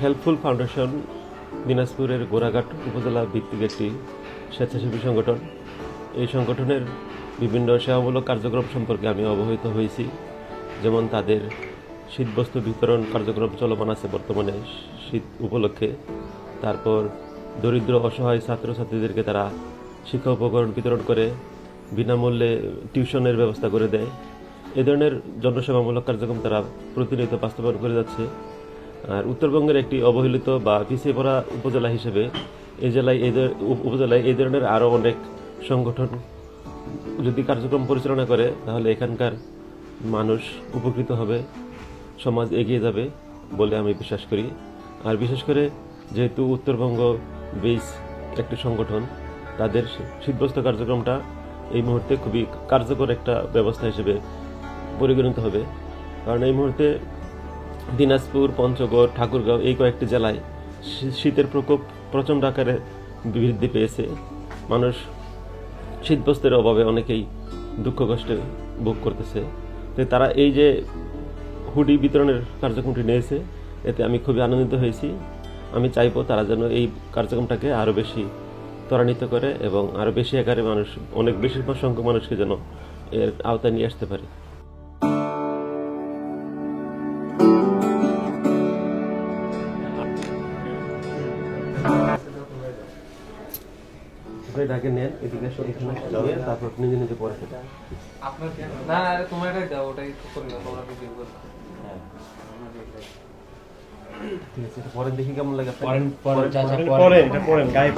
Helpful foundation দিনাজপুরের গোরাঘাট উপজেলা ভিত্তিক একটি স্বেচ্ছাসেবী সংগঠন। এই সংগঠনের বিভিন্ন সেবামূলক কার্যক্রম সম্পর্কে আমি অবহিত হয়েছি। যেমন তাদের শীতবস্ত্র বিতরণ কার্যক্রম চলমান আছে বর্তমানে শীত উপলক্ষে। তারপর দরিদ্র অসহায় ছাত্রছাত্রীদেরকে তারা শিক্ষা উপকরণ বিতরণ করে, বিনামূল্যে টিউশনের ব্যবস্থা করে দেয়। এ ধরনের জনসেবামূলক কার্যক্রম তারা প্রতিনিয়ত বাস্তবায়ন করে যাচ্ছে। আর উত্তরবঙ্গের একটি অবহেলিত বা পিছিয়ে পড়া উপজেলা হিসেবে উপজেলায় এই ধরনের আরও অনেক সংগঠন যদি কার্যক্রম পরিচালনা করে, তাহলে এখানকার মানুষ উপকৃত হবে, সমাজ এগিয়ে যাবে বলে আমি বিশ্বাস করি। আর বিশেষ করে যেহেতু উত্তরবঙ্গ বেস একটি সংগঠন, তাদের শীতবস্ত্র কার্যক্রমটা এই মুহূর্তে খুবই কার্যকর একটা ব্যবস্থা হিসেবে পরিগণিত হবে। কারণ এই মুহূর্তে দিনাজপুর, পঞ্চগড়, ঠাকুরগাঁও এই কয়েকটি জেলায় শীতের প্রকোপ প্রচণ্ড আকারে বৃদ্ধি পেয়েছে। মানুষ শীতবস্ত্রের অভাবে অনেকেই দুঃখ কষ্টে ভোগ করতেছে। তো তারা এই যে হুডি বিতরণের কার্যক্রমটি নিয়েছে, এতে আমি খুবই আনন্দিত হয়েছি। আমি চাইবো তারা যেন এই কার্যক্রমটাকে আরও বেশি ত্বরান্বিত করে এবং আরও বেশি আকারে অনেক বেশি সংখ্যক মানুষকে যেন এর আওতায় নিয়ে আসতে পারে। ডাকে নেন, এদিকে তারপর নিজে নিজে পড়ে আপনার না তোমার এটাই দাও, ওটাই করে দাও, তোমরা ভিডিও করো। ঠিক আছে, পরেন দেখি কেমন লাগে। পরেন, এটা পরেন গায়ে